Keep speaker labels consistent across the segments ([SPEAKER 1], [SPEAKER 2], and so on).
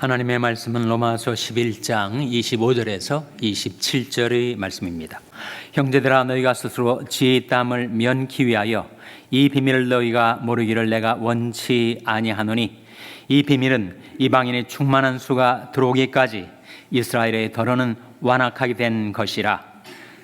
[SPEAKER 1] 하나님의 말씀은 로마서 11장 25절에서 27절의 말씀입니다. 형제들아, 너희가 스스로 지혜의 땀을 면기 위하여 이 비밀을 너희가 모르기를 내가 원치 아니하노니, 이 비밀은 이방인의 충만한 수가 들어오기까지 이스라엘의 더러는 완악하게 된 것이라.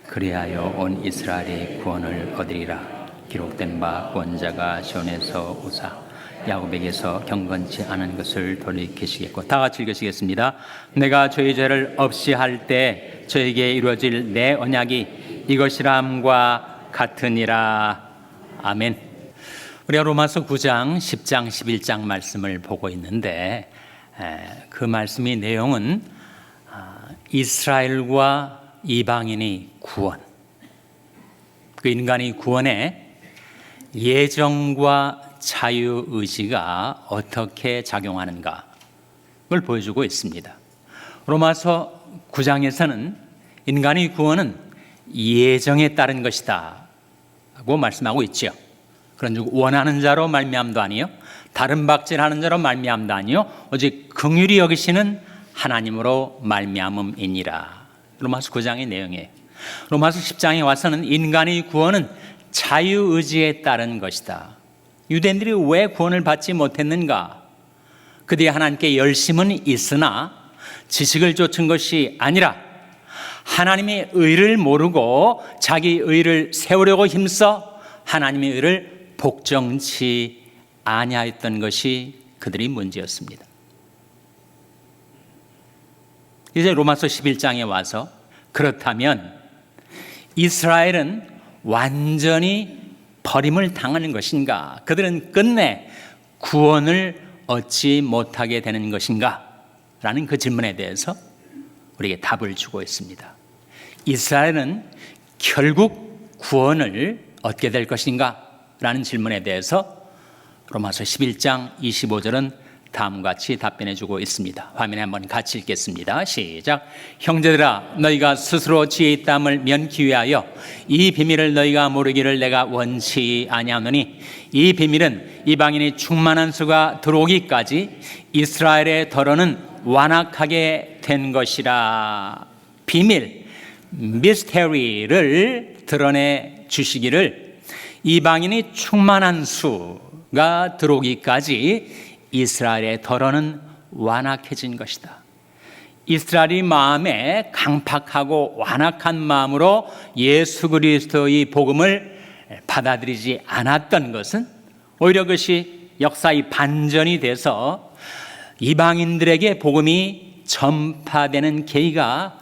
[SPEAKER 1] 그리하여 온 이스라엘의 구원을 얻으리라. 기록된 바 구원자가 시온에서 오사 야곱에게서 경건치 않은 것을 돌이키시겠고. 다 같이 읽으시겠습니다. 내가 저희 죄를 없이 할 때 저에게 이루어질 내 언약이 이것이람과 같으니라. 아멘. 우리가 로마서 9장, 10장, 11장 말씀을 보고 있는데, 그 말씀의 내용은 이스라엘과 이방인의 구원, 그 인간의 구원에 예정과 자유의지가 어떻게 작용하는가, 그걸 보여주고 있습니다. 로마서 9장에서는 인간의 구원은 예정에 따른 것이다 하고 말씀하고 있죠. 그런즉 원하는 자로 말미암도 아니요, 다른 박질하는 자로 말미암도 아니요, 오직 긍휼히 여기시는 하나님으로 말미암음이니라. 로마서 9장의 내용이에요. 로마서 10장에 와서는 인간의 구원은 자유의지에 따른 것이다. 유대인들이 왜 구원을 받지 못했는가? 그들이 하나님께 열심은 있으나 지식을 좇은 것이 아니라 하나님의 의를 모르고 자기 의를 세우려고 힘써 하나님의 의를 복종치 아니하였던 것이 그들의 문제였습니다. 이제 로마서 11장에 와서 그렇다면 이스라엘은 완전히 버림을 당하는 것인가? 그들은 끝내 구원을 얻지 못하게 되는 것인가? 라는 그 질문에 대해서 우리에게 답을 주고 있습니다. 이스라엘은 결국 구원을 얻게 될 것인가? 라는 질문에 대해서 로마서 11장 25절은 다음과 같이 답변해 주고 있습니다. 화면에 한번 같이 읽겠습니다. 시작. 형제들아, 너희가 스스로 지혜의 땀을 면기 위하여 이 비밀을 너희가 모르기를 내가 원치 아니하노니, 이 비밀은 이방인의 충만한 수가 들어오기까지 이스라엘의 더러는 완악하게 된 것이라. 비밀, 미스테리를 드러내 주시기를, 이방인이 충만한 수가 들어오기까지 이스라엘의 더러는 완악해진 것이다. 이스라엘이 마음에 강팍하고 완악한 마음으로 예수 그리스도의 복음을 받아들이지 않았던 것은 오히려 그것이 역사의 반전이 돼서 이방인들에게 복음이 전파되는 계기가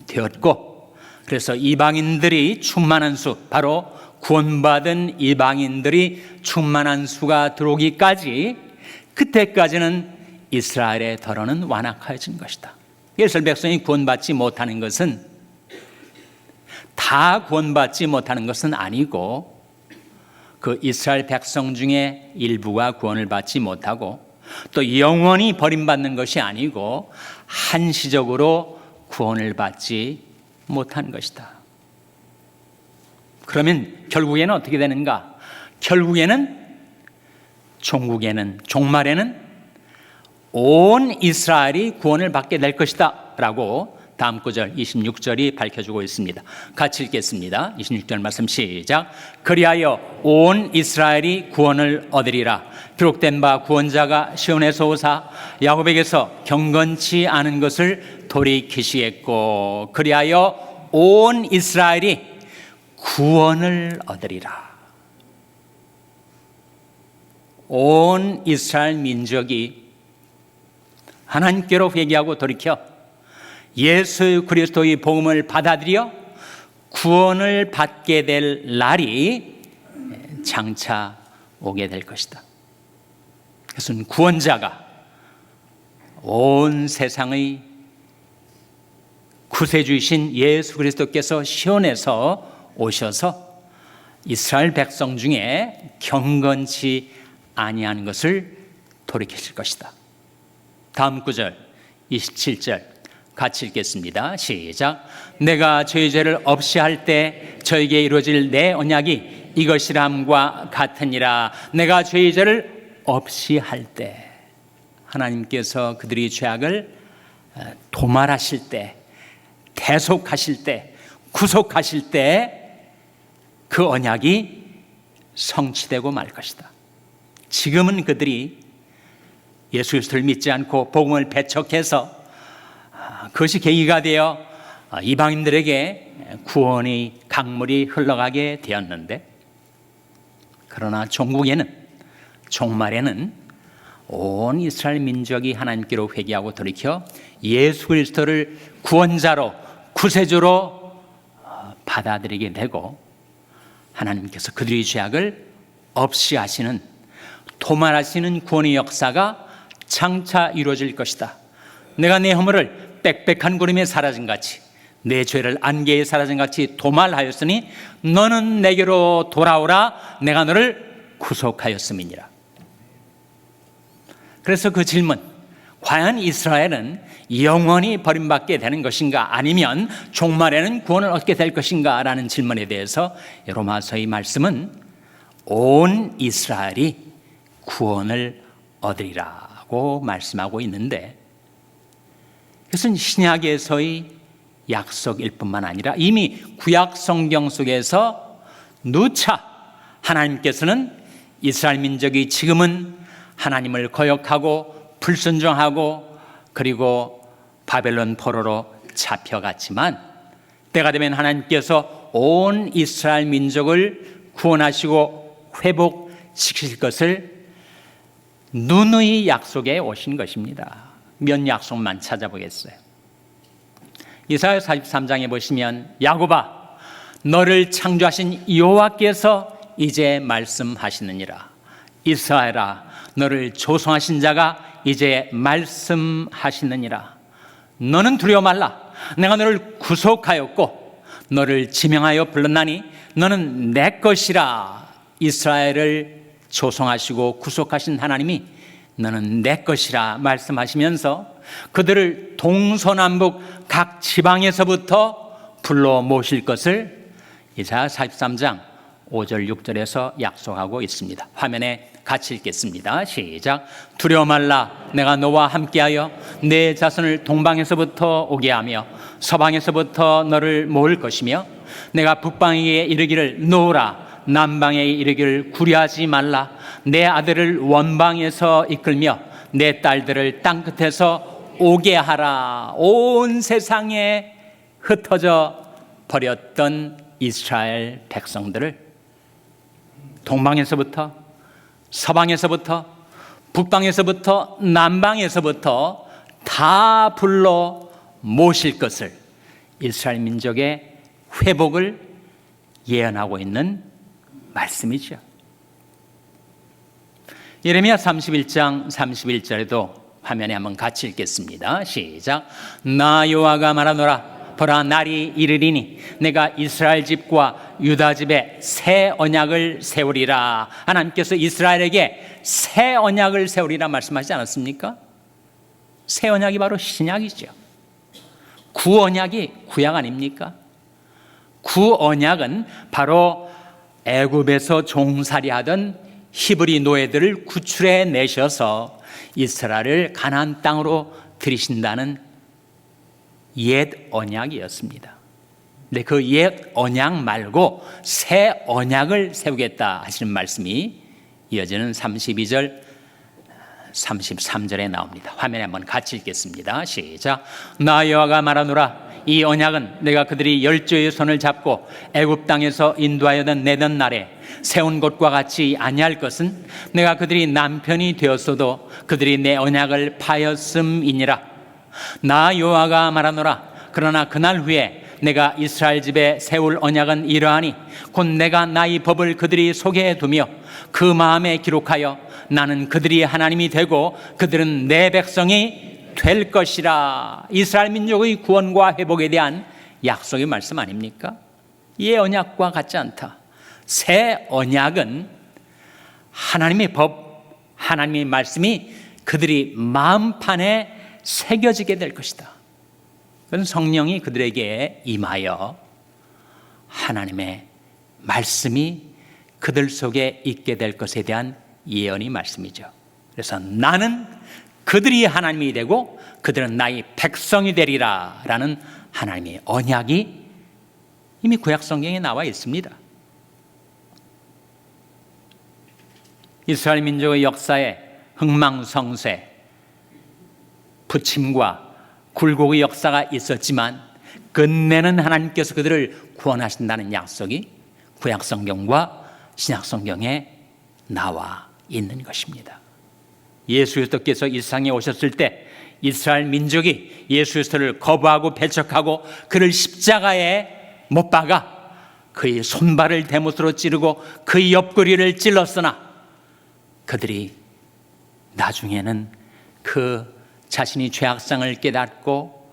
[SPEAKER 1] 되었고, 그래서 이방인들이 충만한 수, 바로 구원받은 이방인들이 충만한 수가 들어오기까지, 그때까지는 이스라엘의 더러는 완악해진 것이다. 이스라엘 백성이 구원받지 못하는 것은, 다 구원받지 못하는 것은 아니고, 그 이스라엘 백성 중에 일부가 구원을 받지 못하고 또 영원히 버림받는 것이 아니고 한시적으로 구원을 받지 못한 것이다. 그러면 결국에는 어떻게 되는가? 결국에는 종말에는 온 이스라엘이 구원을 받게 될 것이다 라고 다음 구절 26절이 밝혀주고 있습니다. 같이 읽겠습니다. 26절 말씀 시작. 그리하여 온 이스라엘이 구원을 얻으리라. 기록된 바 구원자가 시온에서 오사 야곱에게서 경건치 않은 것을 돌이키시겠고, 그리하여 온 이스라엘이 구원을 얻으리라. 온 이스라엘 민족이 하나님께로 회개하고 돌이켜 예수 그리스도의 복음을 받아들여 구원을 받게 될 날이 장차 오게 될 것이다. 그것은 구원자가 온 세상의 구세주이신 예수 그리스도께서 시온에서 오셔서 이스라엘 백성 중에 경건치 아니한 것을 돌이키실 것이다. 다음 구절 27절 같이 읽겠습니다. 시작. 내가 저희 죄를 없이 할 때 저에게 이루어질 내 언약이 이것이람과 같으니라. 내가 저희 죄를 없이 할 때, 하나님께서 그들의 죄악을 도말하실 때, 대속하실 때, 구속하실 때 그 언약이 성취되고 말 것이다. 지금은 그들이 예수 그리스도를 믿지 않고 복음을 배척해서 그것이 계기가 되어 이방인들에게 구원의 강물이 흘러가게 되었는데, 그러나 종말에는 온 이스라엘 민족이 하나님께로 회개하고 돌이켜 예수 그리스도를 구원자로, 구세주로 받아들이게 되고, 하나님께서 그들의 죄악을 없이 하시는, 도말하시는 구원의 역사가 장차 이루어질 것이다. 내가 내 허물을 빽빽한 구름에 사라진 같이, 내 죄를 안개에 사라진 같이 도말하였으니 너는 내게로 돌아오라. 내가 너를 구속하였음이니라. 그래서 그 질문, 과연 이스라엘은 영원히 버림받게 되는 것인가, 아니면 종말에는 구원을 얻게 될 것인가 라는 질문에 대해서 로마서의 말씀은 온 이스라엘이 구원을 얻으리라고 말씀하고 있는데, 그것은 신약에서의 약속일 뿐만 아니라 이미 구약 성경 속에서 누차 하나님께서는 이스라엘 민족이 지금은 하나님을 거역하고 불순종하고 그리고 바벨론 포로로 잡혀갔지만, 때가 되면 하나님께서 온 이스라엘 민족을 구원하시고 회복시키실 것을 누누이 약속해 오신 것입니다. 몇 약속만 찾아보겠어요. 이사야 43장에 보시면, 야곱아, 너를 창조하신 여호와께서 이제 말씀하시느니라. 이스라엘아, 너를 조성하신 자가 이제 말씀하시느니라. 너는 두려워 말라. 내가 너를 구속하였고 너를 지명하여 불렀나니 너는 내 것이라. 이스라엘을 조성하시고 구속하신 하나님이 너는 내 것이라 말씀하시면서 그들을 동서남북 각 지방에서부터 불러 모실 것을 이사야 43장 5절 6절에서 약속하고 있습니다. 화면에 같이 읽겠습니다. 시작. 두려워 말라. 내가 너와 함께하여 내 자손을 동방에서부터 오게 하며 서방에서부터 너를 모을 것이며, 내가 북방에 이르기를 놓으라, 남방에 이르기를 구려하지 말라. 내 아들을 원방에서 이끌며 내 딸들을 땅끝에서 오게 하라. 온 세상에 흩어져 버렸던 이스라엘 백성들을 동방에서부터, 서방에서부터, 북방에서부터, 남방에서부터 다 불러 모실 것을, 이스라엘 민족의 회복을 예언하고 있는 말씀이죠. 예레미야 31장 31절에도 화면에 한번 같이 읽겠습니다. 시작. 나 여호와가 말하노라. 보라, 날이 이르리니 내가 이스라엘 집과 유다 집에 새 언약을 세우리라. 하나님께서 이스라엘에게 새 언약을 세우리라 말씀하지 않았습니까? 새 언약이 바로 신약이죠. 구언약이 구약 아닙니까? 구언약은 바로 애굽에서 종살이하던 히브리 노예들을 구출해 내셔서 이스라엘을 가나안 땅으로 들이신다는 옛 언약이었습니다. 근데 그 옛 언약 말고 새 언약을 세우겠다 하시는 말씀이 이어지는 32절 33절에 나옵니다. 화면에 한번 같이 읽겠습니다. 시작. 나 여호와가 말하노라. 이 언약은 내가 그들이 열조의 손을 잡고 애굽 땅에서 인도하여던 내던 날에 세운 것과 같이 아니할 것은, 내가 그들이 남편이 되었어도 그들이 내 언약을 파였음이니라. 나 여호와가 말하노라. 그러나 그날 후에 내가 이스라엘 집에 세울 언약은 이러하니, 곧 내가 나의 법을 그들이 속에 두며 그 마음에 기록하여 나는 그들이 하나님이 되고 그들은 내 백성이 될 것이라. 이스라엘 민족의 구원과 회복에 대한 약속의 말씀 아닙니까? 이 언약과 같지 않다. 새 언약은 하나님의 법, 하나님의 말씀이 그들이 마음판에 새겨지게 될 것이다. 그건 성령이 그들에게 임하여 하나님의 말씀이 그들 속에 있게 될 것에 대한 예언의 말씀이죠. 그래서 나는 그들이 하나님이 되고 그들은 나의 백성이 되리라 라는 하나님의 언약이 이미 구약 성경에 나와 있습니다. 이스라엘 민족의 역사에 흥망성쇠, 부침과 굴곡의 역사가 있었지만 끝내는 하나님께서 그들을 구원하신다는 약속이 구약 성경과 신약 성경에 나와 있는 것입니다. 예수 그리스도께서 이 세상에 오셨을 때 이스라엘 민족이 예수 그리스도를 거부하고 배척하고 그를 십자가에 못 박아 그의 손발을 대못으로 찌르고 그의 옆구리를 찔렀으나 그들이 나중에는 그 자신이 죄악상을 깨닫고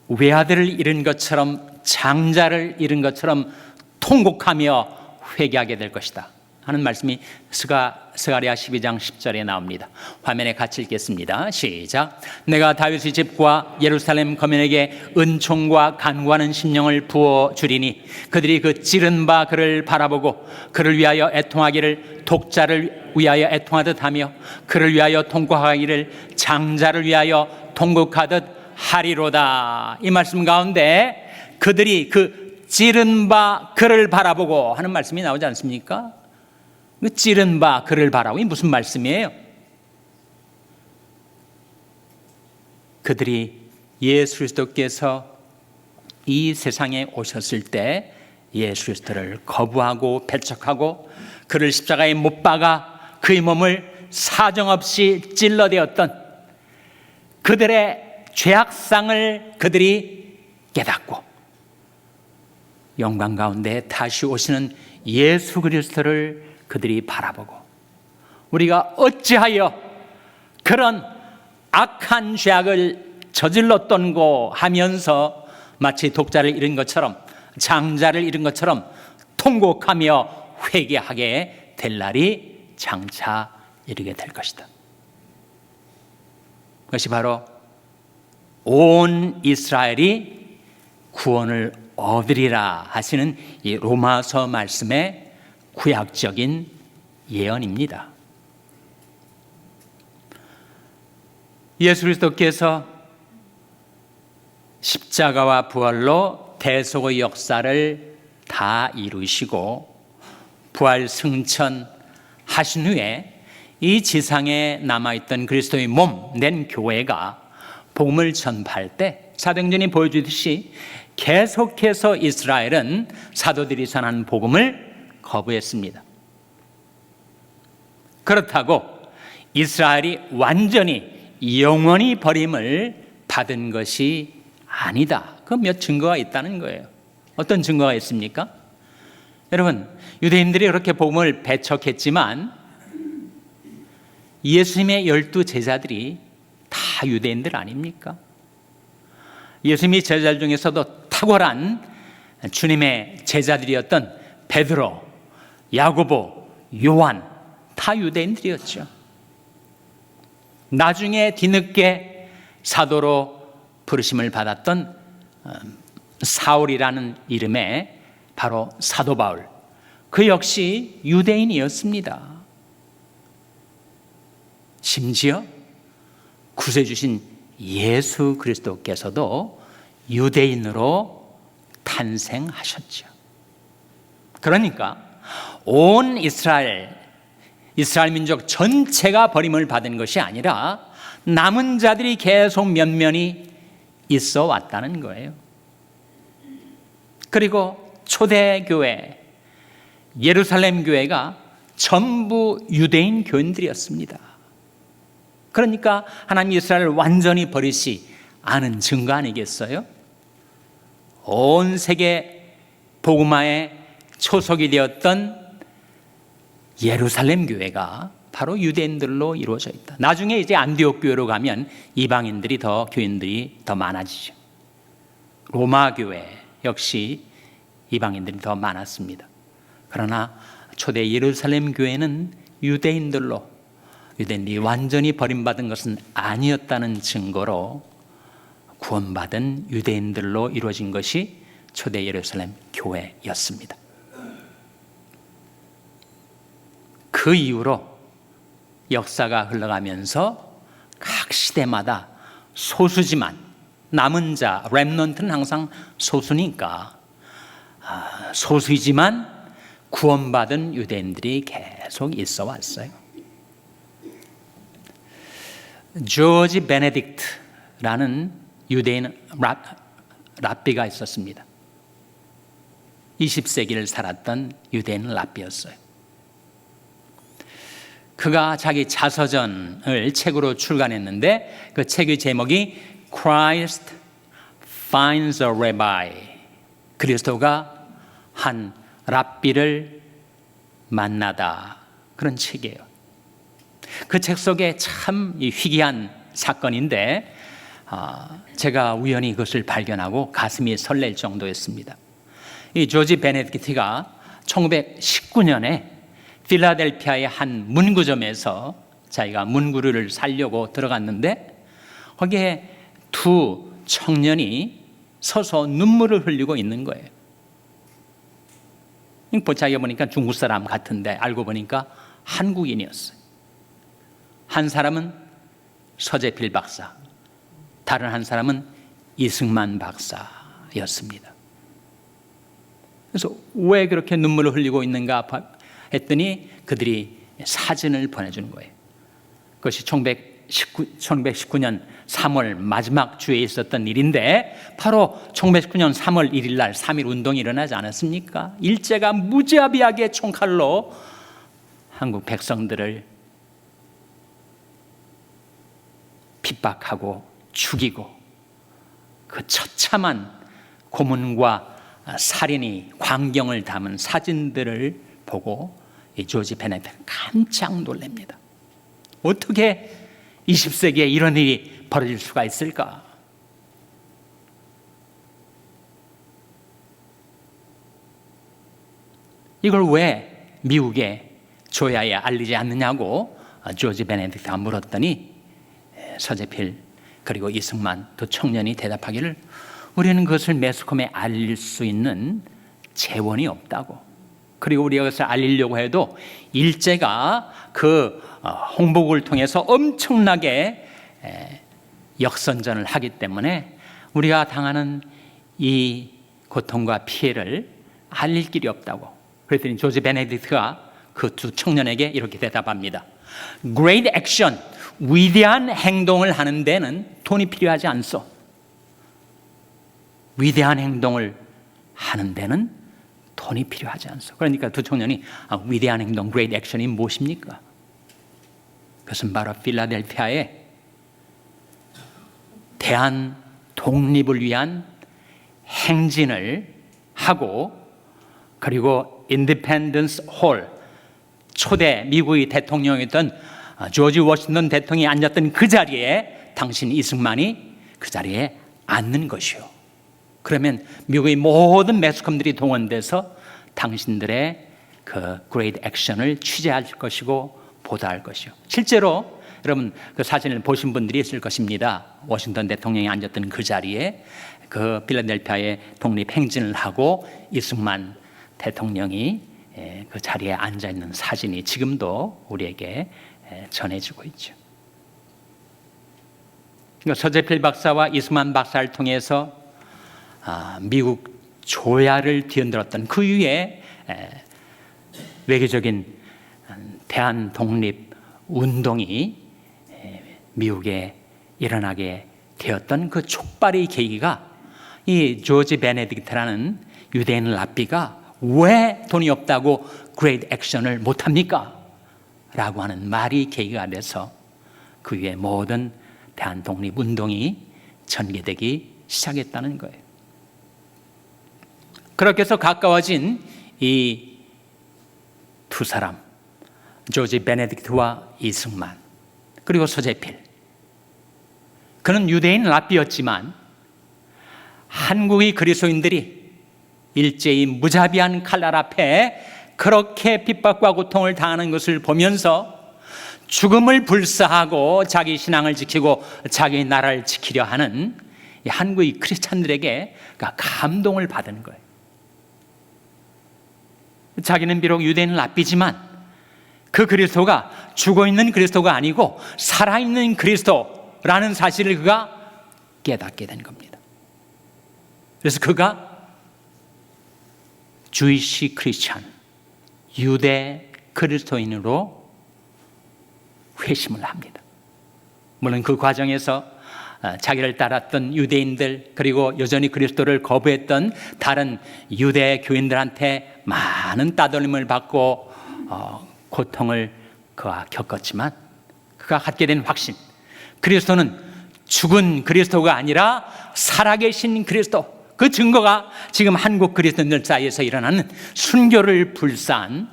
[SPEAKER 1] 외아들을 잃은 것처럼 장자를 잃은 것처럼 통곡하며 회개하게 될 것이다 하는 말씀이 스가랴 12장 10절에 나옵니다. 화면에 같이 읽겠습니다. 시작. 내가 다윗의 집과 예루살렘 거민에게 은총과 간구하는 심령을 부어주리니 그들이 그 찌른 바 그를 바라보고 그를 위하여 애통하기를 독자를 위하여 애통하듯 하며 그를 위하여 통곡하기를 장자를 위하여 통곡하듯 하리로다. 이 말씀 가운데 그들이 그 찌른 바 그를 바라보고 하는 말씀이 나오지 않습니까? 그 찌른 바 그를 바라보고, 이 무슨 말씀이에요? 그들이 예수 그리스도께서 이 세상에 오셨을 때 예수 그리스도를 거부하고 배척하고 그를 십자가에 못 박아 그의 몸을 사정없이 찔러대었던 그들의 죄악상을 그들이 깨닫고 영광 가운데 다시 오시는 예수 그리스도를 그들이 바라보고 우리가 어찌하여 그런 악한 죄악을 저질렀던고 하면서 마치 독자를 잃은 것처럼 장자를 잃은 것처럼 통곡하며 회개하게 될 날이 장차 이르게 될 것이다. 그것이 바로 온 이스라엘이 구원을 얻으리라 하시는 이 로마서 말씀의 구약적인 예언입니다. 예수 그리스도께서 십자가와 부활로 대속의 역사를 다 이루시고 부활 승천 하신 후에 이 지상에 남아있던 그리스도의 몸 낸 교회가 복음을 전파할 때 사도행전이 보여주듯이 계속해서 이스라엘은 사도들이 전한 복음을 거부했습니다. 그렇다고 이스라엘이 완전히 영원히 버림을 받은 것이 아니다. 그 몇 증거가 있다는 거예요. 어떤 증거가 있습니까? 여러분, 유대인들이 그렇게 복음을 배척했지만 예수님의 12 제자들이 다 유대인들 아닙니까? 예수님의 제자들 중에서도 탁월한 주님의 제자들이었던 베드로, 야고보, 요한 다 유대인들이었죠. 나중에 뒤늦게 사도로 부르심을 받았던 사울이라는 이름의 바로 사도 바울, 그 역시 유대인이었습니다. 심지어 구세주신 예수 그리스도께서도 유대인으로 탄생하셨죠. 그러니까 온 이스라엘 민족 전체가 버림을 받은 것이 아니라 남은 자들이 계속 면면이 있어 왔다는 거예요. 그리고 초대교회 예루살렘 교회가 전부 유대인 교인들이었습니다. 그러니까 하나님 이스라엘을 완전히 버리시 않은 증거 아니겠어요? 온 세계 복음화의 초석이 되었던 예루살렘 교회가 바로 유대인들로 이루어져 있다. 나중에 이제 안디옥 교회로 가면 이방인들이 교인들이 더 많아지죠. 로마 교회 역시 이방인들이 더 많았습니다. 그러나 초대 예루살렘 교회는 유대인들이 완전히 버림받은 것은 아니었다는 증거로 구원받은 유대인들로 이루어진 것이 초대 예루살렘 교회였습니다. 그 이후로 역사가 흘러가면서 각 각 시대마다 소수지만 남은 자, 렘넌트는 항상 소수니까 소수이지만 구원받은 유대인들이 계속 있어 왔어요. 조지 베네딕트라는 유대인 랍비가 있었습니다. 20세기를 살았던 유대인 랍비였어요. 그가 자기 자서전을 책으로 출간했는데 그 책의 제목이 Christ Finds a Rabbi, 그리스도가 한 랍비를 만나다, 그런 책이에요. 그 책 속에 참 희귀한 사건인데 제가 우연히 그것을 발견하고 가슴이 설렐 정도였습니다. 이 조지 베네딕트가 1919년에 필라델피아의 한 문구점에서 자기가 문구를 사려고 들어갔는데 거기에 두 청년이 서서 눈물을 흘리고 있는 거예요. 자기가 보니까 중국 사람 같은데 알고 보니까 한국인이었어요. 한 사람은 서재필 박사, 다른 한 사람은 이승만 박사였습니다. 그래서 왜 그렇게 눈물을 흘리고 있는가 했더니 그들이 사진을 보내주는 거예요. 그것이 1919년 3월 마지막 주에 있었던 일인데 바로 1919년 3월 1일 날 3.1 운동이 일어나지 않았습니까? 일제가 무자비하게 총칼로 한국 백성들을 핍박하고 죽이고 그 처참한 고문과 살인의 광경을 담은 사진들을 보고 이 조지 베네딕트가 깜짝 놀랍니다. 어떻게 20세기에 이런 일이 벌어질 수가 있을까? 이걸 왜 미국에 조야에 알리지 않느냐고 조지 베네딕트가 물었더니 서재필 그리고 이승만 두 청년이 대답하기를 우리는 그것을 매스컴에 알릴 수 있는 재원이 없다고, 그리고 우리가 그것을 알리려고 해도 일제가 그 홍보국을 통해서 엄청나게 역선전을 하기 때문에 우리가 당하는 이 고통과 피해를 알릴 길이 없다고. 그랬더니 조지 베네딕트가 그 두 청년에게 이렇게 대답합니다. Great action, 위대한 행동을 하는 데는 돈이 필요하지 않소. 위대한 행동을 하는 데는 돈이 필요하지 않소. 그러니까 두 청년이 위대한 행동, great action이 무엇입니까? 그것은 바로 필라델피아의 대한 독립을 위한 행진을 하고, 그리고 인디펜던스 홀, 초대 미국의 대통령이었던 조지 워싱턴 대통령이 앉았던 그 자리에 당신 이승만이 그 자리에 앉는 것이요. 그러면 미국의 모든 매스컴들이 동원돼서 당신들의 그 그레이트 액션을 취재할 것이고 보도할 것이요. 실제로 여러분 그 사진을 보신 분들이 있을 것입니다. 워싱턴 대통령이 앉았던 그 자리에 그 필라델피아의 독립 행진을 하고 이승만 대통령이 그 자리에 앉아 있는 사진이 지금도 우리에게 전해지고 있죠. 그러니까 서재필 박사와 이승만 박사를 통해서 미국 조야를 뒤흔들었던 그 이후에 외교적인 대한 독립 운동이 미국에 일어나게 되었던 그 촉발의 계기가 이 조지 베네딕트라는 유대인 랍비가 왜 돈이 없다고 그레이트 액션을 못합니까? 라고 하는 말이 계기가 돼서 그 위에 모든 대한 독립 운동이 전개되기 시작했다는 거예요. 그렇게 해서 가까워진 이 두 사람, 조지 베네딕트와 이승만, 그리고 서재필. 그는 유대인 랍비였지만 한국의 그리스도인들이 일제히 무자비한 칼날 앞에 그렇게 핍박과 고통을 당하는 것을 보면서 죽음을 불사하고 자기 신앙을 지키고 자기 나라를 지키려 하는 한국의 크리스찬들에게 감동을 받은 거예요. 자기는 비록 유대인 랍비지만 그 그리스도가 죽어있는 그리스도가 아니고 살아있는 그리스도, 라는 사실을 그가 깨닫게 된 겁니다. 그래서 그가 주이시 크리스찬, 유대 그리스도인으로 회심을 합니다. 물론 그 과정에서 자기를 따랐던 유대인들, 그리고 여전히 그리스도를 거부했던 다른 유대 교인들한테 많은 따돌림을 받고 고통을 그가 겪었지만, 그가 갖게 된 확신, 그리스도는 죽은 그리스도가 아니라 살아계신 그리스도, 그 증거가 지금 한국 그리스도인들 사이에서 일어나는 순교를 불사한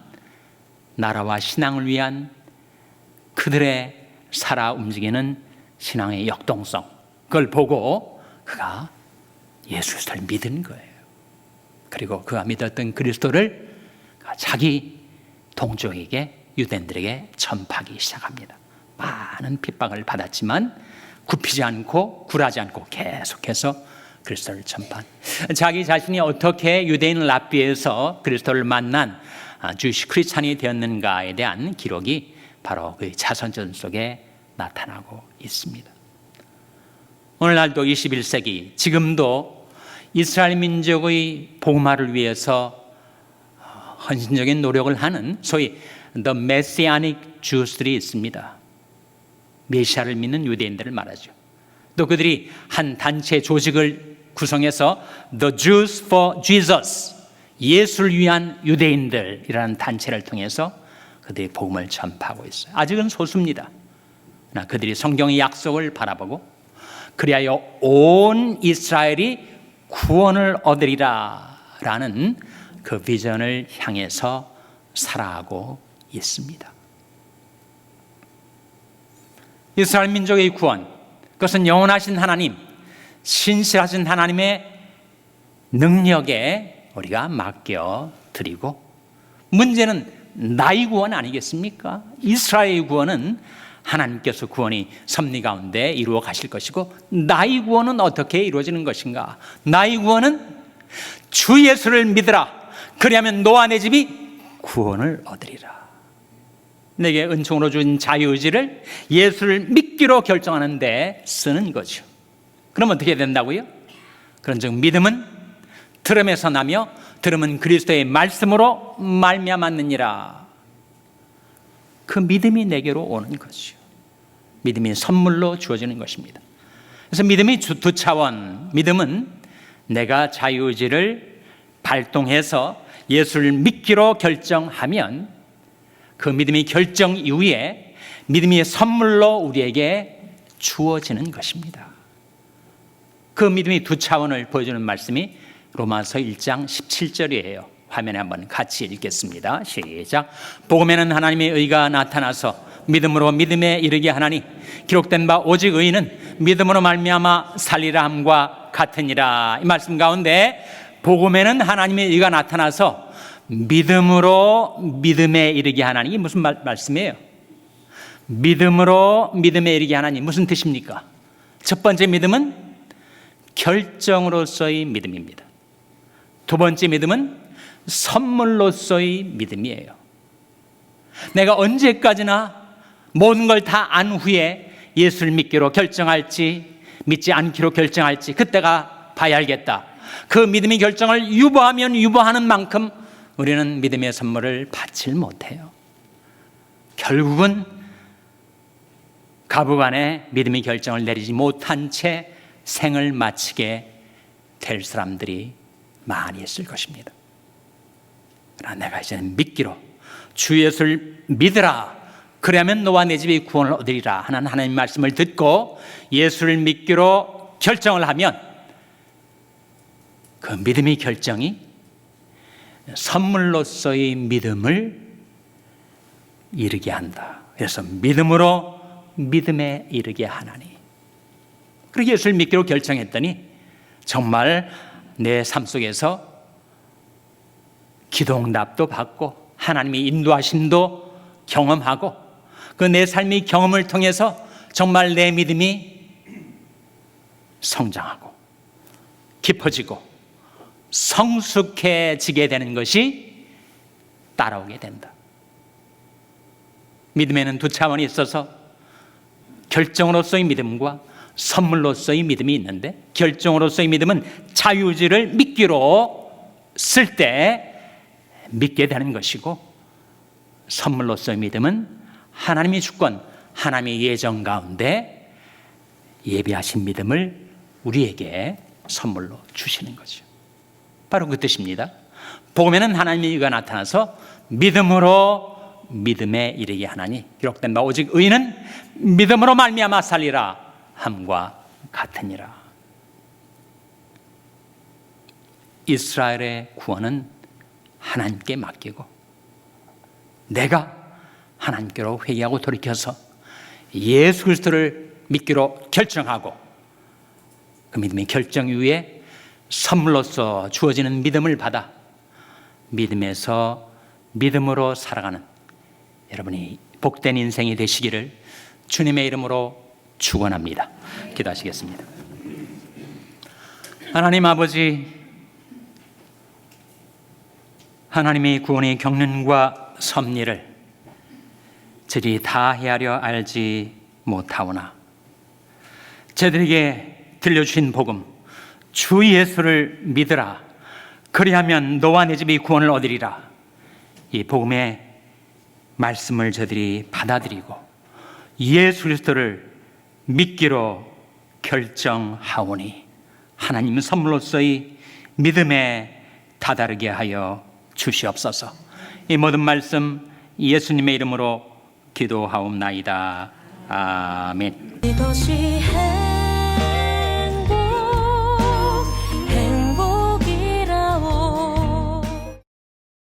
[SPEAKER 1] 나라와 신앙을 위한 그들의 살아 움직이는 신앙의 역동성, 그걸 보고 그가 예수 그리스도를 믿은 거예요. 그리고 그가 믿었던 그리스도를 자기 동족에게, 유대인들에게 전파하기 시작합니다. 많은 핍박을 받았지만 굽히지 않고 굴하지 않고 계속해서 그리스도를 전파한, 자기 자신이 어떻게 유대인 랍비에서 그리스도를 만난 주이시 크리스찬이 되었는가에 대한 기록이 바로 그 자선전 속에 나타나고 있습니다. 오늘날도 21세기 지금도 이스라엘 민족의 복음화를 위해서 헌신적인 노력을 하는 소위 The Messianic Jews들이 있습니다. 메시아를 믿는 유대인들을 말하죠. 또 그들이 한 단체 조직을 구성해서 The Jews for Jesus, 예수를 위한 유대인들이라는 단체를 통해서 그들이 복음을 전파하고 있어요. 아직은 소수입니다. 그러나 그들이 성경의 약속을 바라보고 그리하여 온 이스라엘이 구원을 얻으리라 라는 그 비전을 향해서 살아가고 있습니다. 이스라엘 민족의 구원, 그것은 영원하신 하나님, 신실하신 하나님의 능력에 우리가 맡겨드리고, 문제는 나의 구원 아니겠습니까? 이스라엘의 구원은 하나님께서 구원이 섭리 가운데 이루어 가실 것이고, 나의 구원은 어떻게 이루어지는 것인가? 나의 구원은 주 예수를 믿으라. 그리하면 너와 내 집이 구원을 얻으리라. 내게 은총으로 준 자유의지를 예수를 믿기로 결정하는 데 쓰는 거죠. 그럼 어떻게 된다고요? 그런즉 믿음은 들음에서 나며 들음은 그리스도의 말씀으로 말미암았느니라. 그 믿음이 내게로 오는 것이요, 믿음이 선물로 주어지는 것입니다. 그래서 믿음이 두 차원, 믿음은 내가 자유의지를 발동해서 예수를 믿기로 결정하면 그 믿음이 결정 이후에 믿음이 선물로 우리에게 주어지는 것입니다. 그 믿음이 두 차원을 보여주는 말씀이 로마서 1장 17절이에요. 화면에 한번 같이 읽겠습니다. 시작. 복음에는 하나님의 의가 나타나서 믿음으로 믿음에 이르게 하나니 기록된 바 오직 의인은 믿음으로 말미암아 살리라 함과 같으니라. 이 말씀 가운데 복음에는 하나님의 의가 나타나서 믿음으로 믿음에 이르게 하나니, 이게 무슨 말씀이에요? 믿음으로 믿음에 이르게 하나니 무슨 뜻입니까? 첫 번째 믿음은 결정으로서의 믿음입니다. 두 번째 믿음은 선물로서의 믿음이에요. 내가 언제까지나 모든 걸 다 안 후에 예수를 믿기로 결정할지 믿지 않기로 결정할지 그때가 봐야 알겠다. 그 믿음의 결정을 유보하면 유보하는 만큼 우리는 믿음의 선물을 받질 못해요. 결국은 가부간에 믿음의 결정을 내리지 못한 채 생을 마치게 될 사람들이 많이 있을 것입니다. 그러나 내가 이제는 믿기로 주 예수를 믿으라. 그러면 너와 내 집이 구원을 얻으리라 하는 하나님의 말씀을 듣고 예수를 믿기로 결정을 하면 그 믿음의 결정이 선물로서의 믿음을 이르게 한다. 그래서 믿음으로 믿음에 이르게 하나니. 그렇게 예수를 믿기로 결정했더니 정말 내 삶 속에서 기도응답도 받고 하나님의 인도하심도 경험하고 그 내 삶의 경험을 통해서 정말 내 믿음이 성장하고 깊어지고 성숙해지게 되는 것이 따라오게 된다. 믿음에는 두 차원이 있어서 결정으로서의 믿음과 선물로서의 믿음이 있는데, 결정으로서의 믿음은 자유의지를 믿기로 쓸 때 믿게 되는 것이고, 선물로서의 믿음은 하나님의 주권, 하나님의 예정 가운데 예비하신 믿음을 우리에게 선물로 주시는 거죠. 바로 그 뜻입니다. 복음에는 하나님의 의가 나타나서 믿음으로 믿음에 이르게 하나니 기록된 바 오직 의인은 믿음으로 말미암아 살리라 함과 같으니라. 이스라엘의 구원은 하나님께 맡기고 내가 하나님께로 회개하고 돌이켜서 예수 그리스도를 믿기로 결정하고 그 믿음의 결정 이후에 선물로서 주어지는 믿음을 받아 믿음에서 믿음으로 살아가는 여러분이 복된 인생이 되시기를 주님의 이름으로 축원합니다. 기도하시겠습니다. 하나님 아버지, 하나님의 구원의 경륜과 섭리를 저들이 다 헤아려 알지 못하오나 저들에게 들려주신 복음 주 예수를 믿으라, 그리하면 너와 내 집이 구원을 얻으리라, 이 복음의 말씀을 저들이 받아들이고 예수 그리스도를 믿기로 결정하오니 하나님 선물로서의 믿음에 다다르게 하여 주시옵소서. 이 모든 말씀 예수님의 이름으로 기도하옵나이다. 아멘.